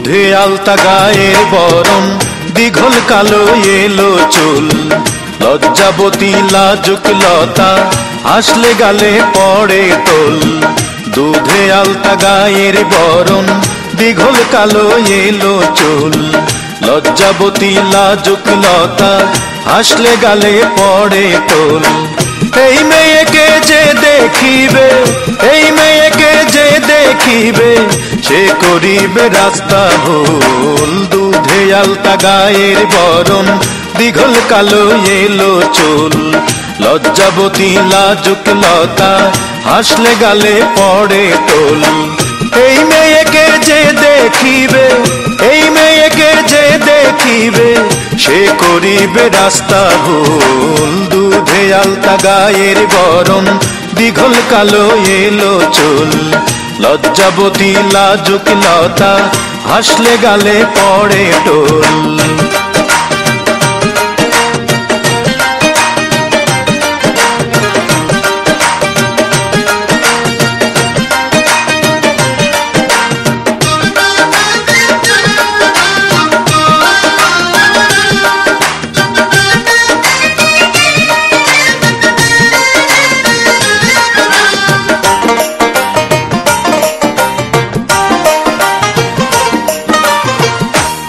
দুধে আলতা গায়ের বরণ, দীঘল কালো এলো চুল, লজ্জাবতী লাজুক লতা, হাসলে গালে পড়ে টোল। দুধে আলতা গায়ের বরণ, দীঘল কালো এলো চুল, লজ্জাবতী লাজুক লতা, হাসলে গালে পড়ে টোল। এই মেয়েকে যে দেখিবে, এই মেয়েকে যে দেখিবে, সে করিবে রাস্তা ভুল। দুধে আলতা গায়ের বরণ, দীঘল কালো এলো চুল, লজ্জাবতী লাজুক লতা, হাসলে গালে পড়ে টোল। এই মেয়েকে যে দেখিবে, এই মেয়েকে যে দেখিবে, সে করিবে রাস্তা ভুল। দুধে আলতা গায়ের বরণ, দীঘল কালো এলো চুল, লজ্জাবতী লাজুক লতা, হাসলে গালে পড়ে টোল।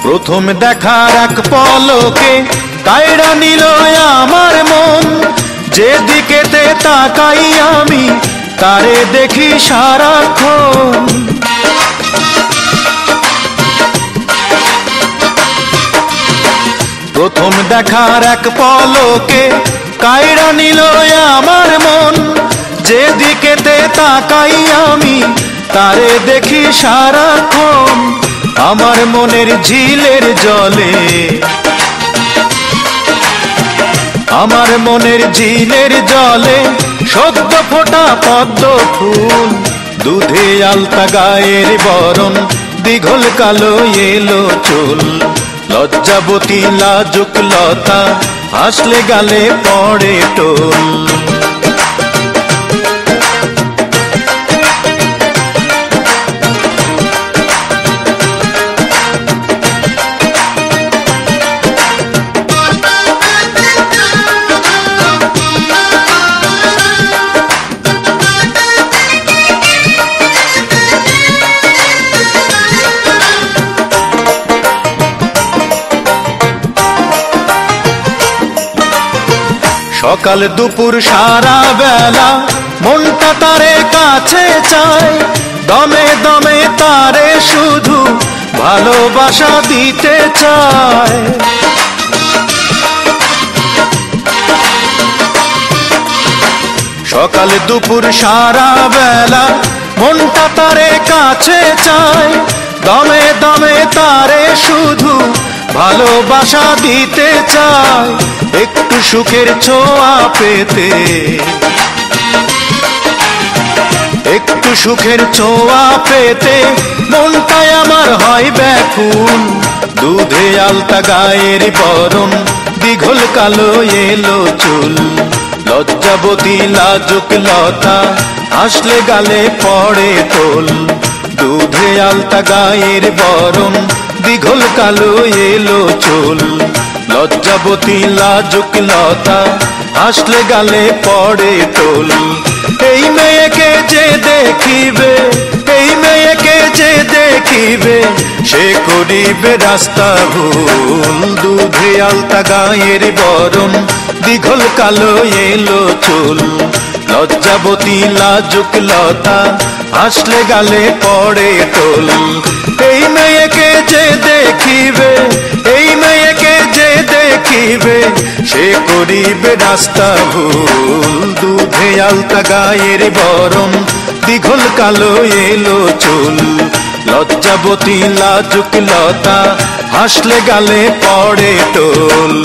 প্রথম দেখার এক পলকে কায়রা নিল আমার মন, যেদিকেতে তাকাই আমি তারে দেখি সারাক্ষণ। প্রথম দেখার এক পলকে কায়রা নিল আমার মন, যেদিকেতে তাকাই আমি তারে দেখি সারাক্ষণ। আমার মনের ঝিলের জলে, আমার মনের ঝিলের জলে সদ্য ফোটা পদ্ম ফুল। দুধে আলতা গায়ের বরণ, দীঘল কালো এলো চুল, লজ্জাবতী লাজুক লতা, হাসলে গালে পড়ে টোল। সকাল দুপুর সারা বেলা মনটা তারে কাছে চায়, দমে দমে তারে শুধু ভালোবাসা দিতে চায়। সকাল দুপুর সারা বেলা মনটা তারে কাছে চায়, দমে দমে তারে শুধু ভালোবাসা দিতে চায়। একটু সুখের ছোঁয়া পেতে, একটু সুখের ছোঁয়া পেতে মনটাই আমার হয় ব্যাকুল। দুধে আলতা গায়ের বরণ, দীঘল কালো এলো চুল, লজ্জাবতী লাজুক লতা, হাসলে গালে পড়ে টোল। দুধে আলতা গায়ের বরণ, দীঘল কালো এলো চুল, লজ্জাবতী লাজুক লতা, হাসলে গালে পড়ে টোল। এই মেয়েকে যে দেখিবে, এই মেয়েকে যে দেখিবে, সে করিবে রাস্তা ভুল। দুধে আলতা গায়ের বরণ, দীঘল কালো এলো চুল, লজ্জাবতী লাজুক লতা, হাসলে গালে পড়ে টোল। এই মেয়েকে যে দেখিবে, এই মেয়েকে যে দেখিবে, সে করিবে রাস্তা ভুল। দুধে আলতা গায়ের বরণ, দীঘল কালো এলো চুল, লজ্জাবতী লাজুক লতা, হাসলে গালে পড়ে টোল।